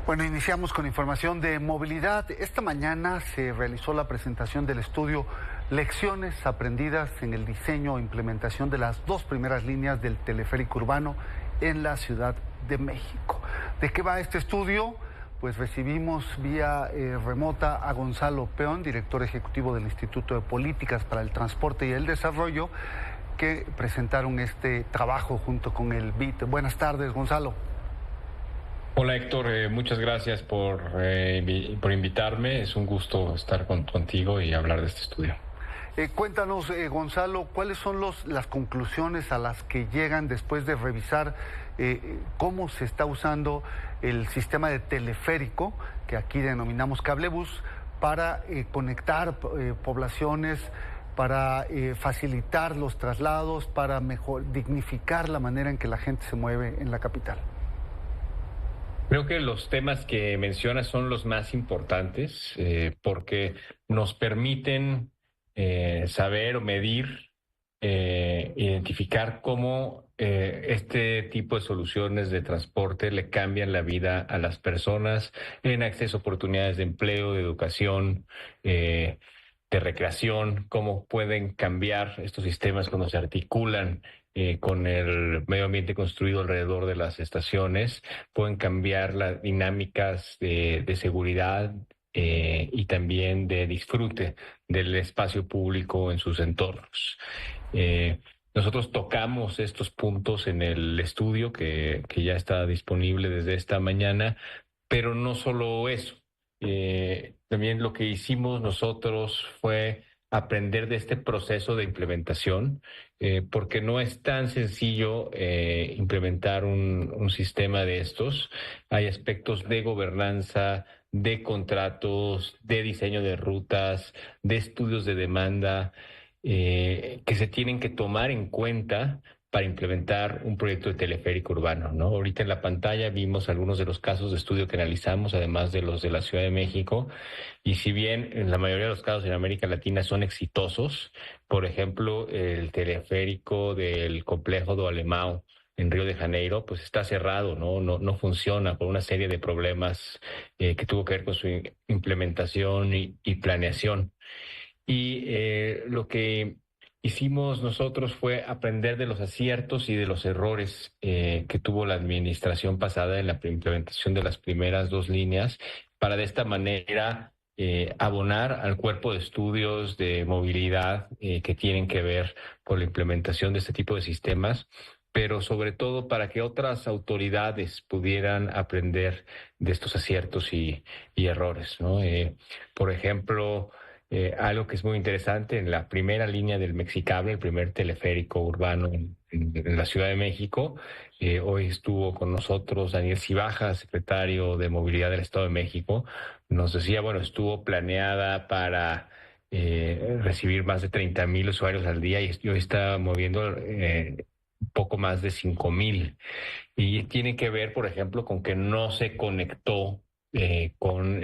Bueno, iniciamos con información de movilidad. Esta mañana se realizó la presentación del estudio Lecciones aprendidas en el diseño e implementación de las dos primeras líneas del teleférico urbano en la Ciudad de México. ¿De qué va este estudio? Pues recibimos vía remota a Gonzalo Peón, director ejecutivo del Instituto de Políticas para el Transporte y el Desarrollo, que presentaron este trabajo junto con el BIT. Buenas tardes, Gonzalo. Hola Héctor, muchas gracias por invitarme. Es un gusto estar contigo y hablar de este estudio. Cuéntanos, Gonzalo, ¿cuáles son las conclusiones a las que llegan después de revisar cómo se está usando el sistema de teleférico, que aquí denominamos cablebús, para conectar poblaciones, para facilitar los traslados, para dignificar la manera en que la gente se mueve en la capital? Creo que los temas que mencionas son los más importantes porque nos permiten saber o medir, identificar cómo este tipo de soluciones de transporte le cambian la vida a las personas en acceso a oportunidades de empleo, de educación, de recreación, cómo pueden cambiar estos sistemas cuando se articulan con el medio ambiente construido alrededor de las estaciones, pueden cambiar las dinámicas de seguridad y también de disfrute del espacio público en sus entornos. Nosotros tocamos estos puntos en el estudio que ya está disponible desde esta mañana, pero no solo eso. También lo que hicimos nosotros fue aprender de este proceso de implementación, porque no es tan sencillo implementar un sistema de estos. Hay aspectos de gobernanza, de contratos, de diseño de rutas, de estudios de demanda, que se tienen que tomar en cuenta para implementar un proyecto de teleférico urbano, ¿no? Ahorita en la pantalla vimos algunos de los casos de estudio que analizamos, además de los de la Ciudad de México, y si bien en la mayoría de los casos en América Latina son exitosos, por ejemplo, el teleférico del complejo do Alemão en Río de Janeiro, pues está cerrado, no funciona por una serie de problemas que tuvo que ver con su implementación y planeación. Y lo que hicimos nosotros fue aprender de los aciertos y de los errores que tuvo la administración pasada en la implementación de las primeras dos líneas, para de esta manera abonar al cuerpo de estudios de movilidad que tienen que ver con la implementación de este tipo de sistemas, pero sobre todo para que otras autoridades pudieran aprender de estos aciertos y errores, ¿no? Por ejemplo, algo que es muy interesante, en la primera línea del Mexicable, el primer teleférico urbano en la Ciudad de México, hoy estuvo con nosotros Daniel Cibaja, secretario de Movilidad del Estado de México. Nos decía, bueno, estuvo planeada para recibir más de 30,000 usuarios al día y hoy está moviendo poco más de 5,000. Y tiene que ver, por ejemplo, con que no se conectó con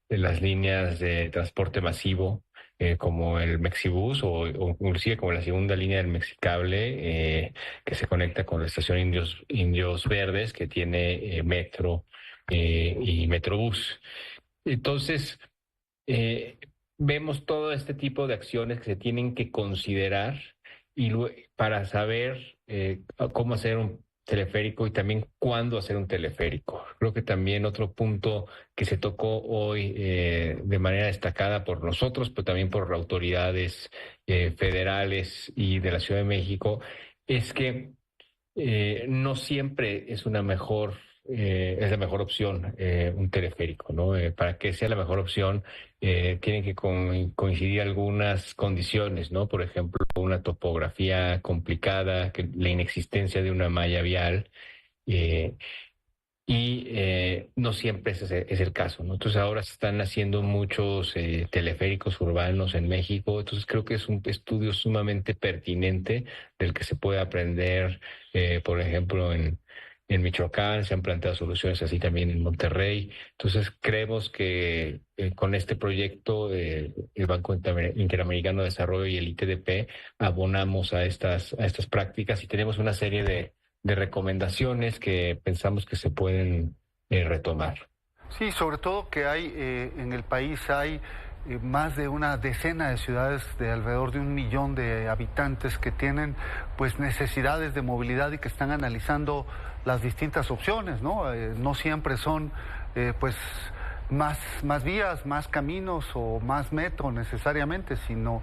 las líneas de transporte masivo como el Mexibus o inclusive como la segunda línea del Mexicable que se conecta con la estación Indios Verdes, que tiene metro y Metrobús. Entonces, vemos todo este tipo de acciones que se tienen que considerar para saber cómo hacer un teleférico y también cuándo hacer un teleférico. Creo que también otro punto que se tocó hoy de manera destacada por nosotros, pero también por autoridades federales y de la Ciudad de México, es que no siempre es la mejor opción un teleférico, ¿no? Para que sea la mejor opción tienen que coincidir algunas condiciones, ¿no? Por ejemplo, una topografía complicada, la inexistencia de una malla vial, eh, y no siempre ese es el caso, ¿no? Entonces ahora se están haciendo muchos teleféricos urbanos en México, entonces creo que es un estudio sumamente pertinente del que se puede aprender, por ejemplo, en Michoacán se han planteado soluciones así también en Monterrey. Entonces creemos que con este proyecto el Banco Interamericano de Desarrollo y el ITDP abonamos a estas prácticas y tenemos una serie de recomendaciones que pensamos que se pueden retomar. Sí, sobre todo que hay en el país hay más de una decena de ciudades de alrededor de 1 millón de habitantes que tienen pues necesidades de movilidad y que están analizando las distintas opciones, ¿no? No siempre son pues más vías, más caminos o más metro necesariamente, sino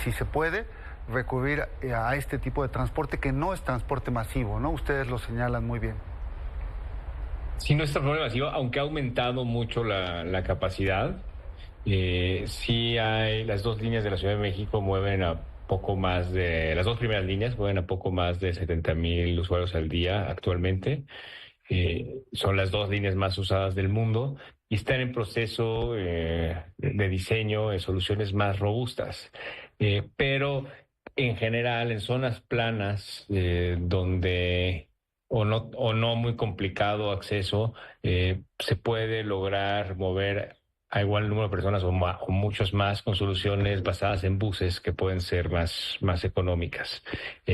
si se puede recurrir a este tipo de transporte que no es transporte masivo, ¿no? Ustedes lo señalan muy bien. Sí, no es transporte masivo, aunque ha aumentado mucho la capacidad. Sí hay, las dos líneas de la Ciudad de México mueven a poco más de, las dos primeras líneas mueven a poco más de 70,000 usuarios al día actualmente. Son las dos líneas más usadas del mundo y están en proceso de diseño de soluciones más robustas. Pero en general, en zonas planas donde o no muy complicado acceso, se puede lograr mover a igual número de personas o muchos más con soluciones basadas en buses que pueden ser más económicas,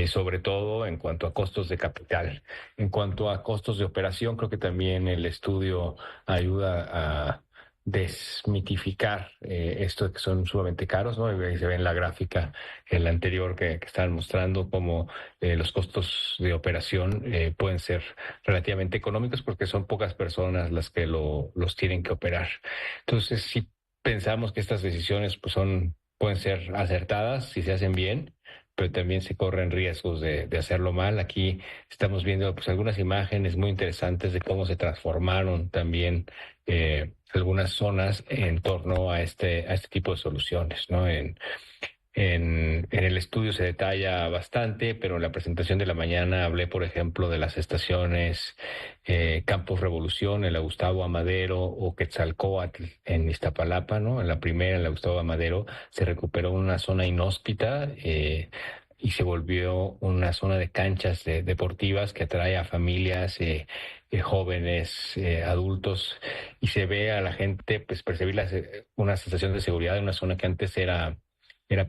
sobre todo en cuanto a costos de capital. En cuanto a costos de operación, creo que también el estudio ayuda a desmitificar esto de que son sumamente caros, ¿no? Ahí se ve en la gráfica, el anterior que estaban mostrando, cómo los costos de operación pueden ser relativamente económicos porque son pocas personas las que los tienen que operar. Entonces, si pensamos que estas decisiones pues pueden ser acertadas si se hacen bien, pero también se corren riesgos de hacerlo mal. Aquí estamos viendo pues algunas imágenes muy interesantes de cómo se transformaron también algunas zonas en torno a este tipo de soluciones, ¿no? En el estudio se detalla bastante, pero en la presentación de la mañana hablé, por ejemplo, de las estaciones Campos Revolución, en la Gustavo Amadero o Quetzalcóatl en Iztapalapa, ¿no? En la primera, en la Gustavo Amadero, se recuperó una zona inhóspita y se volvió una zona de canchas deportivas que atrae a familias, jóvenes, adultos, y se ve a la gente pues percibir una sensación de seguridad en una zona que antes era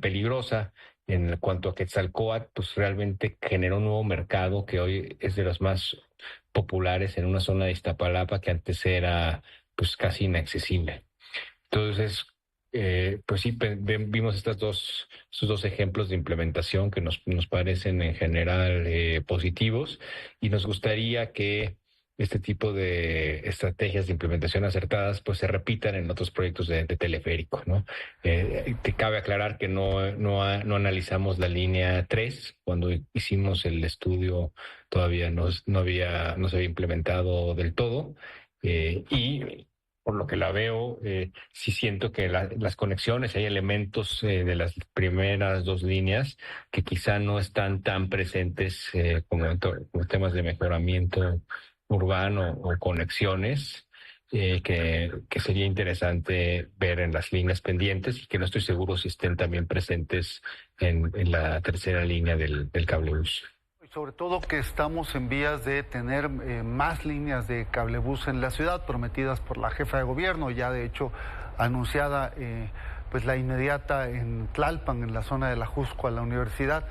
peligrosa. En cuanto a Quetzalcóatl, pues realmente generó un nuevo mercado que hoy es de los más populares en una zona de Iztapalapa que antes era pues casi inaccesible. Entonces, pues sí, vimos estos dos ejemplos de implementación que nos parecen en general positivos y nos gustaría que este tipo de estrategias de implementación acertadas pues se repitan en otros proyectos de teleférico, ¿no? Te cabe aclarar que no analizamos la línea 3 cuando hicimos el estudio todavía no se había implementado del todo y por lo que la veo, sí siento que las conexiones, hay elementos de las primeras dos líneas que quizá no están tan presentes como temas de mejoramiento urbano o conexiones, que sería interesante ver en las líneas pendientes y que no estoy seguro si estén también presentes en la tercera línea del cablebús. Sobre todo que estamos en vías de tener más líneas de cablebús en la ciudad, prometidas por la jefa de gobierno, ya de hecho anunciada pues la inmediata en Tlalpan, en la zona de la Jusco, a la universidad.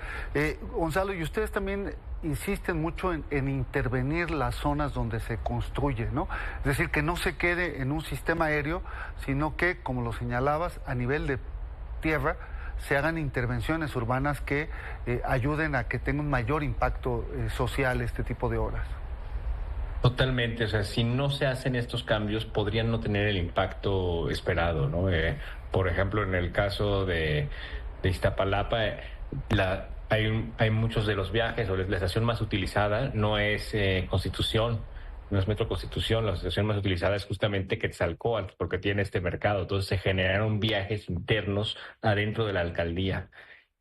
Gonzalo, y ustedes también insisten mucho en intervenir las zonas donde se construye, ¿no? Es decir, que no se quede en un sistema aéreo, sino que, como lo señalabas, a nivel de tierra, se hagan intervenciones urbanas que ayuden a que tenga un mayor impacto social este tipo de obras. Totalmente, o sea, si no se hacen estos cambios, podrían no tener el impacto esperado, ¿no? Por ejemplo, en el caso de Iztapalapa, hay muchos de los viajes o la estación más utilizada no es Constitución, no es Metro Constitución, la estación más utilizada es justamente Quetzalcóatl, porque tiene este mercado. Entonces se generaron viajes internos adentro de la alcaldía.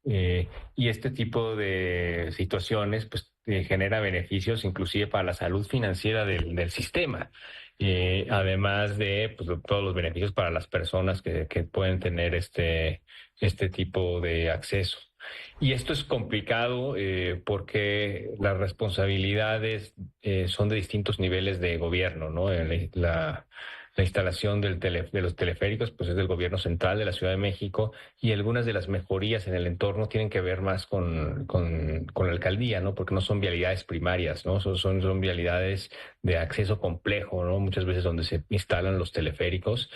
Y este tipo de situaciones pues genera beneficios inclusive para la salud financiera del sistema, además de pues, todos los beneficios para las personas que pueden tener este tipo de acceso. Y esto es complicado porque las responsabilidades son de distintos niveles de gobierno, ¿no? La instalación de los teleféricos pues es del gobierno central de la Ciudad de México, y algunas de las mejorías en el entorno tienen que ver más con la alcaldía, ¿no? Porque no son vialidades primarias, ¿no? Son vialidades de acceso complejo, ¿no? Muchas veces donde se instalan los teleféricos.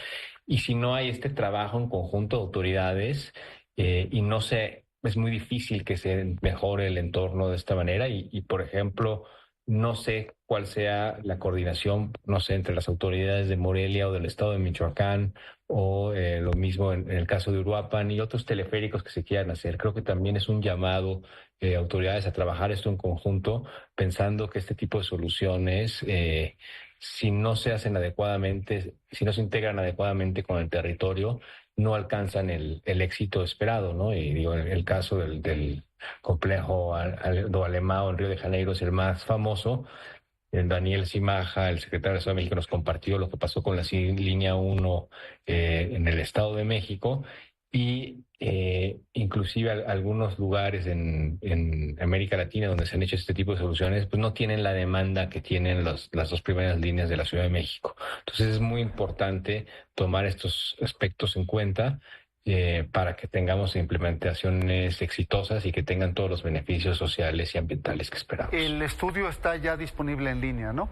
Y si no hay este trabajo en conjunto de autoridades, y no se es muy difícil que se mejore el entorno de esta manera por ejemplo, no sé cuál sea la coordinación, no sé, entre las autoridades de Morelia o del estado de Michoacán, o lo mismo en el caso de Uruapan y otros teleféricos que se quieran hacer. Creo que también es un llamado a autoridades a trabajar esto en conjunto, pensando que este tipo de soluciones, si no se hacen adecuadamente, si no se integran adecuadamente con el territorio, no alcanzan el éxito esperado, ¿no? Y digo, el caso del complejo Aldo Alemão en Río de Janeiro es el más famoso. Daniel Simaja, el secretario de la Ciudad de México, nos compartió lo que pasó con la línea 1 en el Estado de México, y inclusive algunos lugares en América Latina donde se han hecho este tipo de soluciones, pues no tienen la demanda que tienen las dos primeras líneas de la Ciudad de México. Entonces es muy importante tomar estos aspectos en cuenta, para que tengamos implementaciones exitosas y que tengan todos los beneficios sociales y ambientales que esperamos. El estudio está ya disponible en línea, ¿no?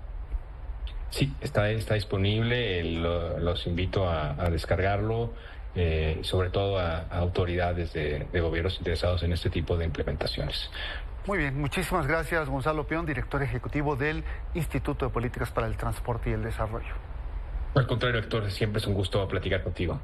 Sí, está disponible. Los invito a descargarlo, sobre todo a autoridades de gobiernos interesados en este tipo de implementaciones. Muy bien, muchísimas gracias, Gonzalo Peón, director ejecutivo del Instituto de Políticas para el Transporte y el Desarrollo. Al contrario, Héctor, siempre es un gusto platicar contigo.